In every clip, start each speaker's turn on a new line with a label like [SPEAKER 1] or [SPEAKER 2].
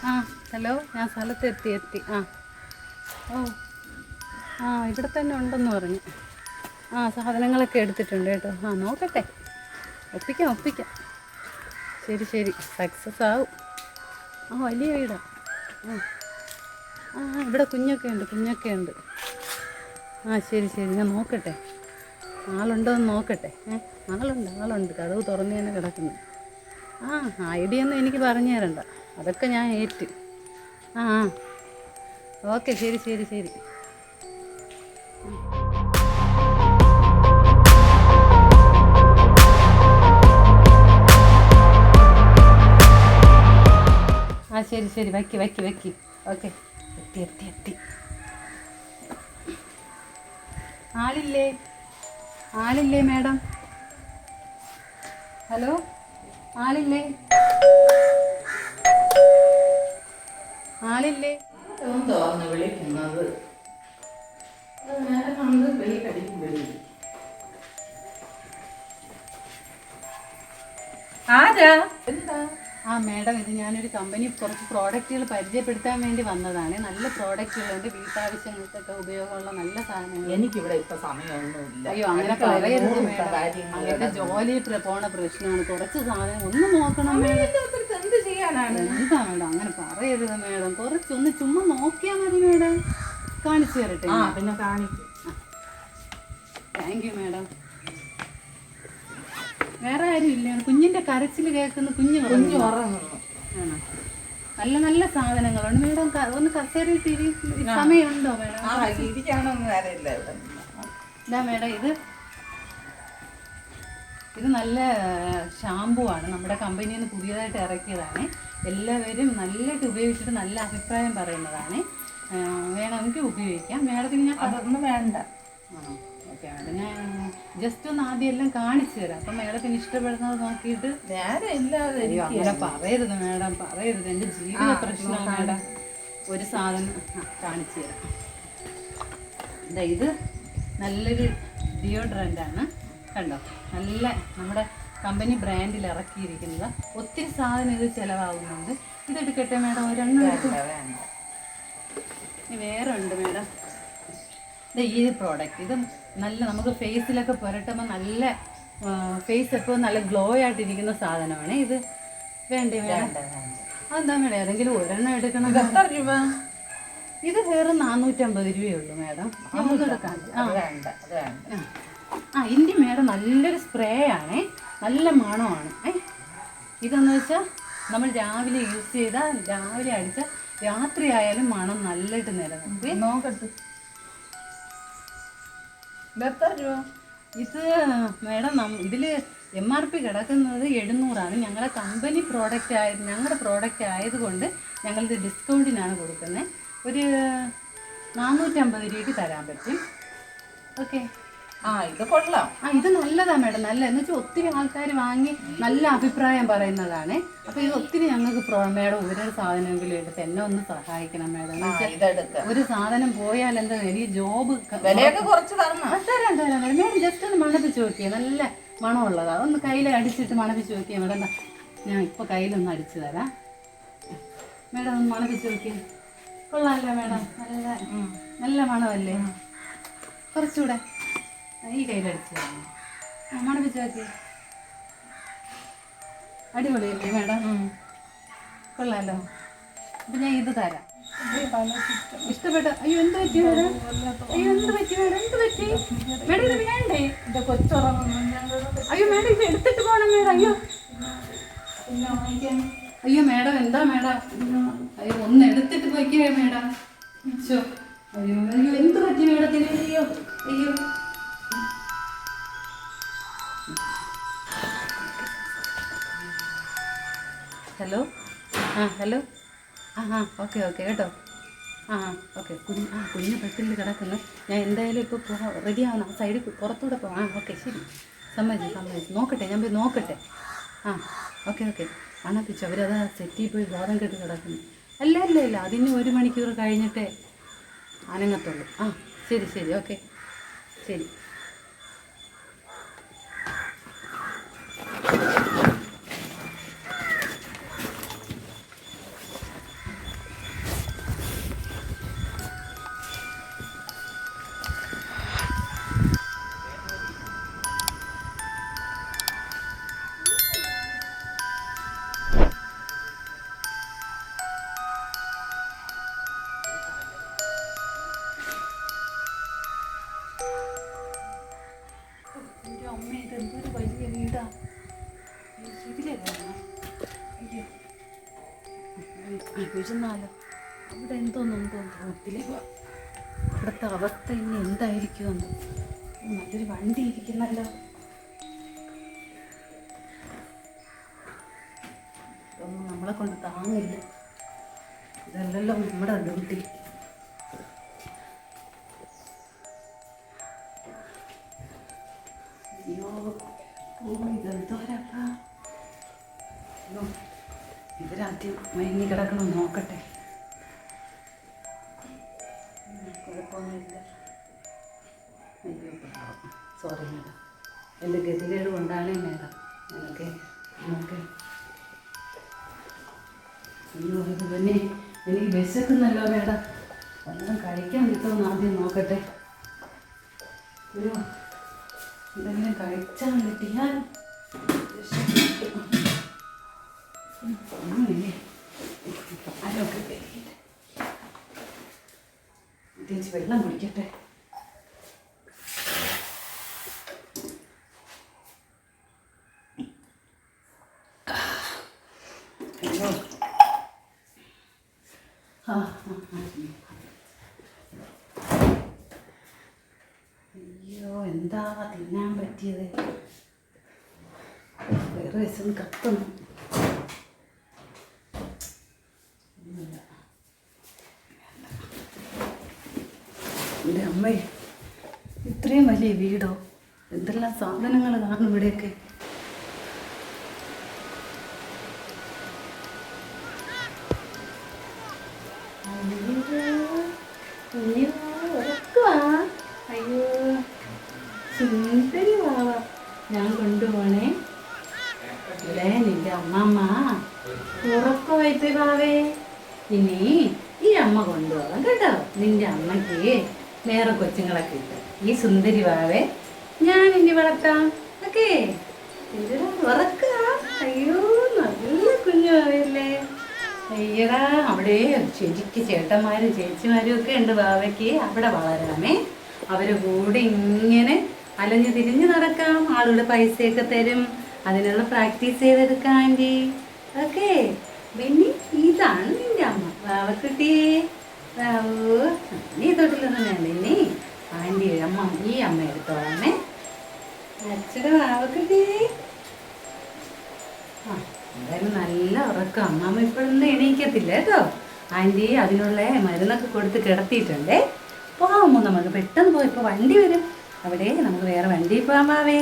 [SPEAKER 1] ആ ഹലോ, ഞാൻ സ്ഥലത്തെത്തി. ഓ ഇവിടെ തന്നെ ഉണ്ടെന്ന് പറഞ്ഞു. സാധനങ്ങളൊക്കെ എടുത്തിട്ടുണ്ട് കേട്ടോ. നോക്കട്ടെ, ഒപ്പിക്കാം. ശരി, സക്സസ് ആവും. വലിയ വീടാ. ഇവിടെ കുഞ്ഞൊക്കെ ഉണ്ട്. ശരി, ഞാൻ നോക്കട്ടെ, ആളുണ്ടോ എന്ന് നോക്കട്ടെ. ആളുണ്ട്. കതവ് തുറന്ന് തന്നെ കിടക്കുന്നു. ഐഡിയ ഒന്നും എനിക്ക് പറഞ്ഞു തരണ്ട, അതൊക്കെ ഞാൻ ഏറ്റ്. ഓക്കെ, ശരി. ശരി, വയ്ക്ക്. ഓക്കെ, എത്തി. ആളില്ലേ മാഡം? ഹലോ, ആളില്ലേ?
[SPEAKER 2] തോന്നുന്നു വിളിക്കുന്നത്. ആരാ? എന്താ?
[SPEAKER 1] മാഡം, ഇത് ഞാനൊരു കമ്പനി കുറച്ച് പ്രോഡക്റ്റുകൾ പരിചയപ്പെടുത്താൻ വേണ്ടി വന്നതാണ്. നല്ല പ്രോഡക്റ്റുകളുണ്ട്, വീട്ടാവശ്യങ്ങൾക്കൊക്കെ ഉപയോഗമുള്ള നല്ല സാധനങ്ങൾ.
[SPEAKER 2] എനിക്കിവിടെ ഇപ്പൊ സമയമൊന്നുമില്ല.
[SPEAKER 1] അയ്യോ, അങ്ങനെ പറയരുത് മേഡം. അങ്ങനത്തെ ജോലി പോണ പ്രശ്നമാണ്. കുറച്ച് സാധനം ഒന്ന് നോക്കണം മേഡം.
[SPEAKER 2] എന്ത് ചെയ്യാനാണ്?
[SPEAKER 1] എന്താ മേഡം, അങ്ങനെ പറയരുത് മേഡം. കുറച്ചൊന്ന് ചുമ്മാ നോക്കിയാൽ മതി മേഡം. കാണിച്ചു തരട്ടെ?
[SPEAKER 2] പിന്നെ കാണിക്കും.
[SPEAKER 1] Thank you madam. വേറെ ആരും ഇല്ല? കുഞ്ഞിന്റെ കരച്ചിൽ കേൾക്കുന്ന കുഞ്ഞു
[SPEAKER 2] ഉറങ്ങുന്നു.
[SPEAKER 1] ആണോ? നല്ല സാധനങ്ങളുണ്ട് മേഡം. ഒന്ന് കസേരയിൽ സമയമുണ്ടോ മേഡം? ഇതാ മേഡം, ഇത് നല്ല ഷാമ്പു ആണ്. നമ്മുടെ കമ്പനിയിൽ നിന്ന് പുതിയതായിട്ട് ഇറക്കിയതാണ്. എല്ലാവരും നല്ലതായിട്ട് ഉപയോഗിച്ചിട്ട് നല്ല അഭിപ്രായം പറയുന്നതാണ്. വേണമെങ്കിൽ ഉപയോഗിക്കാം. മേഡത്തിന് ഞാൻ
[SPEAKER 2] അതൊന്നും വേണ്ട.
[SPEAKER 1] ഓക്കെ മേഡം, ഞാൻ ജസ്റ്റ് ഒന്ന് ആദ്യം എല്ലാം കാണിച്ചു തരാം. അപ്പം മേഡത്തിന് ഇഷ്ടപ്പെടുന്നത് നോക്കിയിട്ട്.
[SPEAKER 2] നേരെ ഇല്ലാതെ
[SPEAKER 1] അങ്ങനെ പറയരുത് മേഡം, പറയരുത്. എൻ്റെ ജീവിത പ്രശ്നമാണ് മേഡം. ഒരു സാധനം കാണിച്ചു തരാം. ഇത് നല്ലൊരു ഡിയോഡ്രൻ്റാണ്. കണ്ടോ, നല്ല നമ്മുടെ കമ്പനി ബ്രാൻഡിൽ ഇറക്കിയിരിക്കുന്നത്. ഒത്തിരി സാധനം ഇത് ചിലവാകുന്നുണ്ട്. ഇതെടുക്കട്ടെ മേഡം, ഒരെണ്ണം എടുക്കും. വേറെ ഉണ്ട് മേഡം. ഈ പ്രോഡക്റ്റ് ഇത് നല്ല നമുക്ക് ഫേസിലൊക്കെ പുരട്ടുമ്പോൾ നല്ല ഫേസ് എപ്പോഴും നല്ല ഗ്ലോ ആയിട്ടിരിക്കുന്ന സാധനമാണ്. ഇത് വേണ്ടേ മേഡം? അതെന്താ മേഡം, ഏതെങ്കിലും ഒരെണ്ണം എടുക്കണം.
[SPEAKER 2] എത്ര രൂപ?
[SPEAKER 1] ഇത് വേറെ 450 രൂപയുള്ളൂ മേഡം. ഇനി മേഡം നല്ലൊരു സ്പ്രേ ആണേ, നല്ല മണമാണ്. ഇതെന്ന് വെച്ചാൽ നമ്മൾ രാവിലെ യൂസ് ചെയ്താൽ, രാവിലെ അടിച്ചാൽ രാത്രി ആയാലും മണം നല്ലതായിട്ട് നിലനിൽക്കും.
[SPEAKER 2] നോക്കട്ടെ, എത്ര രൂപ?
[SPEAKER 1] ഇത് മേഡം ഇതിൽ MRP കിടക്കുന്നത് 700 ഞങ്ങളുടെ കമ്പനി ഞങ്ങളുടെ പ്രോഡക്റ്റ് ആയതുകൊണ്ട് ഞങ്ങളിത് ഡിസ്കൗണ്ടിനാണ് കൊടുക്കുന്നത്. ഒരു 450 രൂപയ്ക്ക് തരാൻ പറ്റും. ഓക്കെ.
[SPEAKER 2] ഇത് കൊള്ളാം.
[SPEAKER 1] ഇത് നല്ലതാണ് മേഡം. നല്ല എന്ന് വെച്ചാൽ ഒത്തിരി ആൾക്കാർ വാങ്ങി നല്ല അഭിപ്രായം പറയുന്നതാണ്. അപ്പോൾ ഇത് ഒത്തിരി ഞങ്ങൾക്ക് മേഡം ഒരു സാധനമെങ്കിലും എടുത്ത് എന്നെ ഒന്ന് സഹായിക്കണം മേഡം. ഒരു സാധനം പോയാൽ എന്താ, എനിക്ക് ജോബ് തരാം മേഡം. ജസ്റ്റ് ഒന്ന് മണപ്പിച്ച് നോക്കിയേ, നല്ല മണമുള്ളതാണ്. ഒന്ന് കയ്യിൽ അടിച്ചിട്ട് മണപ്പിച്ച് നോക്കിയേ മേഡം. ഞാൻ ഇപ്പോൾ കയ്യിലൊന്ന് അടിച്ചു തരാം മേഡം. ഒന്ന് മണപ്പിച്ച് നോക്കിയേ. കൊള്ളാമല്ലോ മേഡം, നല്ല മണമല്ലേ? കുറച്ചുകൂടെ ഈ കയ്യിലടിച്ച് തരാം. മണപ്പിച്ച് നോക്കി. അടിപൊളിയല്ലേ മേഡം? കൊള്ളാമല്ലോ. അപ്പം ഞാൻ ഇത് തരാം. ഇഷ്ടപ്പെട്ട? അയ്യോ, എന്ത് പറ്റി മേഡം? എന്ത് പറ്റി മേഡം? ഇത് വേണ്ടേ? അയ്യോ മേഡം, ഇത് എടുത്തിട്ട് പോകണം മേഡം. അയ്യോ മേഡം, എന്താ മേഡം? അയ്യോ, ഒന്ന് എടുത്തിട്ട് പോയിക്കേ മേഡം. അയ്യോ, എന്ത് പറ്റി മേഡത്തിന്? അയ്യോ. Hello, hello. ഓക്കെ കേട്ടോ. ഓക്കെ. കുഞ്ഞ് ബസ്സിൽ കിടക്കുന്നു. ഞാൻ എന്തായാലും ഇപ്പോൾ റെഡി ആവണം. സൈഡിൽ പുറത്തൂടെ പോകാം. ഓക്കെ, ശരി. സമ്മതിച്ചു. നോക്കട്ടെ, ഞാൻ പോയി നോക്കട്ടെ. ഓക്കെ. മണപ്പിച്ചു. അവരത് സെറ്റിൽ പോയി ബോധം കെട്ട് കിടക്കുന്നു. അല്ല, അതിന് 1 മണിക്കൂർ കഴിഞ്ഞിട്ടേ അനങ്ങത്തുള്ളൂ. ശരി. ഓക്കെ, ശരി. വീഴുന്നാലോ? അവിടെ എന്തോന്നുണ്ടോ റോട്ടിൽ? ഇവിടുത്തെ അവസ്ഥ ഇനി എന്തായിരിക്കുമെന്ന്. നല്ലൊരു വണ്ടി ഇരിക്കുന്നല്ലോ. ഇതൊന്നും നമ്മളെ കൊണ്ട് താങ്ങില്ല. ഇതല്ലല്ലോ നമ്മുടെ ഡ്യൂട്ടി. അയ്യോ, ഇതെന്തോരപ്പാ. ഇവരാദ്യം മയങ്ങി കിടക്കണം, നോക്കട്ടെ. കുഴപ്പമൊന്നുമില്ല. അയ്യോ സോറി മേഡം, എൻ്റെ ഗതികേട് കൊണ്ടാണ് മേഡം. നമുക്ക് അയ്യോ ഇത് പിന്നെ എനിക്ക് വിശക്കുന്നല്ലോ മേഡം. വല്ലതും കഴിക്കാൻ കിട്ടുമെന്ന് ആദ്യം നോക്കട്ടെ. അയ്യോ ഇതെല്ലാം കഴിച്ചാൽ കിട്ടിയാൽ ആരൊക്കെ തിരിച്ച് വെള്ളം കുടിക്കട്ടെ. അയ്യോ അയ്യോ എന്താ തിന്നാൻ പറ്റിയത്? വേറെ ദിവസം കത്തുന്നു. എൻ്റെ അമ്മ, ഇത്രയും വലിയ വീടോ? എന്തെല്ലാം സാധനങ്ങൾ കാണും ഇവിടെയൊക്കെ. അയ്യോ സുന്ദരി വാവ, ഞാൻ കൊണ്ടുപോണേ. ഇവിടെ നിന്റെ അമ്മമ്മ ഉറക്കമായിപ്പോയി വാവേ. ഇനി ഈ അമ്മ കൊണ്ടുപോകാം കേട്ടോ. നിന്റെ അമ്മയ്ക്ക് വേറെ കൊച്ചുങ്ങളൊക്കെ ഇട്ട് ഈ സുന്ദരി വാവേ ഞാൻ ഇനി വളർത്താം. ഓക്കേ, ഉറക്ക. അയ്യോ നല്ല കുഞ്ഞു വാവയല്ലേ. അയ്യടാ, അവിടെ ശരിക്ക് ചേട്ടന്മാരും ചേച്ചിമാരും ഒക്കെ ഉണ്ട് വാവയ്ക്ക്. അവിടെ വളരാമേ. അവര് കൂടെ ഇങ്ങനെ അലഞ്ഞു തിരിഞ്ഞ് നടക്കാം. ആളുകൾ പൈസയൊക്കെ തരും. അതിനുള്ള പ്രാക്ടീസ് ചെയ്തെടുക്കാം ആൻറ്റി. ഓക്കെ, പിന്നെ ഇതാണ് നിന്റെ അമ്മ വാവക്കുട്ടിയെ. വാവൂ, നീ തൊട്ടിലൊന്നും വേണ്ട. ഇനി ആൻറ്റി അമ്മ ഈ അമ്മ എടുത്തോളാമേ. അച്ഛടെ വാവക്കുട്ടിയെ. ആ എന്തായാലും നല്ല ഉറക്കം. അമ്മമ്മ ഇപ്പോഴൊന്നും എണീക്കത്തില്ല കേട്ടോ. ആൻറ്റി അതിനുള്ള മരുന്നൊക്കെ കൊടുത്ത് കിടത്തിയിട്ടുണ്ടേ. പോകാമോ? നമുക്ക് പെട്ടെന്ന് പോയി. ഇപ്പോൾ വണ്ടി വരും. അവിടെ നമുക്ക് വേറെ വണ്ടി പോകാൻ വാവേ.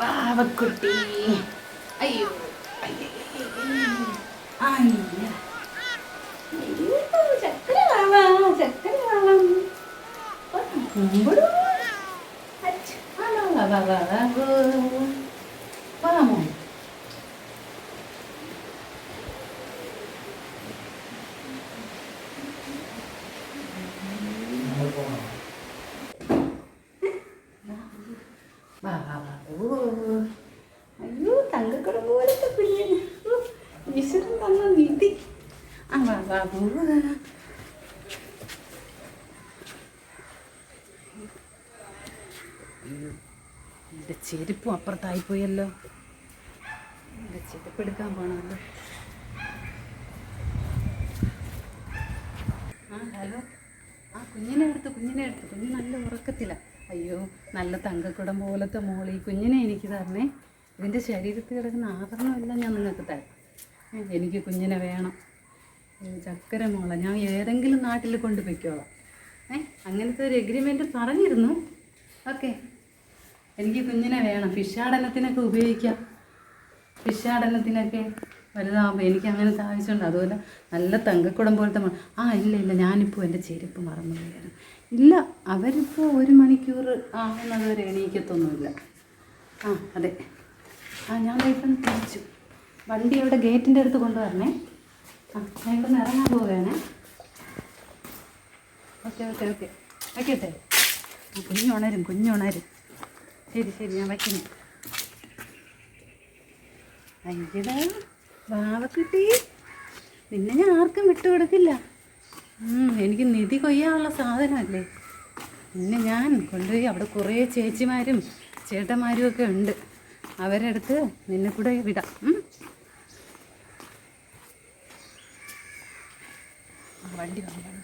[SPEAKER 1] വാവക്കുട്ടി. അയ്യോ ചക്കര വാവാ, ചക്കര വാവാം. വാമോ അയ്യോ തങ്കക്കുടം പോലത്തെ കുഞ്ഞിന് ഈശ്വരൻ തന്ന നിധി. ആ ബാബു, എൻ്റെ ചെരുപ്പും അപ്പുറത്തായിപ്പോയല്ലോ. എൻ്റെ ചെരുപ്പ് എടുക്കാൻ പോണമല്ലോ. ആ ഹലോ. ആ കുഞ്ഞിനെ എടുത്ത് കുഞ്ഞ് നല്ല ഉറക്കത്തിലാണ്. അയ്യോ നല്ല തങ്കക്കുടം പോലത്തെ മോളി കുഞ്ഞിനെ എനിക്ക് തരണേ. ഇതിൻ്റെ ശരീരത്തിൽ കിടക്കുന്ന ആഭരണമെല്ലാം ഞാൻ നിങ്ങൾക്ക് തരാം. എനിക്ക് കുഞ്ഞിനെ വേണം. ചക്കര മോളെ ഞാൻ ഏതെങ്കിലും നാട്ടിൽ കൊണ്ടുപോയിക്കോളാം. അങ്ങനത്തെ ഒരു എഗ്രിമെൻറ്റ് പറഞ്ഞിരുന്നു. ഓക്കെ, എനിക്ക് കുഞ്ഞിനെ വേണം. ഫിഷാടനത്തിനൊക്കെ ഉപയോഗിക്കാം. ഫിഷാടനത്തിനൊക്കെ വലുതാകുമ്പോൾ എനിക്ക് അങ്ങനത്തെ ആവശ്യമുണ്ട്. അതുപോലെ നല്ല തങ്കക്കുടം പോലത്തെ ഇല്ല ഞാനിപ്പോൾ എൻ്റെ ചെരുപ്പ് മറന്നു പോയായിരുന്നു. ഇല്ല, അവരിപ്പോൾ 1 മണിക്കൂർ ആകുന്നത് വരെ എണീക്കത്തൊന്നുമില്ല. അതെ. ഞാൻ ഇപ്പം തിരിച്ചു. വണ്ടി അവിടെ ഗേറ്റിൻ്റെ അടുത്ത് കൊണ്ടുവരണേ. ഞാൻ ഇവിടെ നിന്ന് ഇറങ്ങാൻ പോവുകയാണേ. ഓക്കെ വയ്ക്കട്ടെ. കുഞ്ഞുണരും. ശരി ഞാൻ വയ്ക്കുന്നു. അയ്യടാ വാവക്കുട്ടി, നിന്നെ ഞാൻ ആർക്കും വിട്ടുകൊടുക്കില്ല. എനിക്ക് നിധി കൊയ്യാനുള്ള സാധനമല്ലേ. പിന്നെ ഞാൻ കൊണ്ടുപോയി അവിടെ കുറേ ചേച്ചിമാരും ചേട്ടന്മാരും ഒക്കെ ഉണ്ട്. അവരടുത്ത് നിന്നെ കൂടെ വിടാം. വണ്ടി വന്നു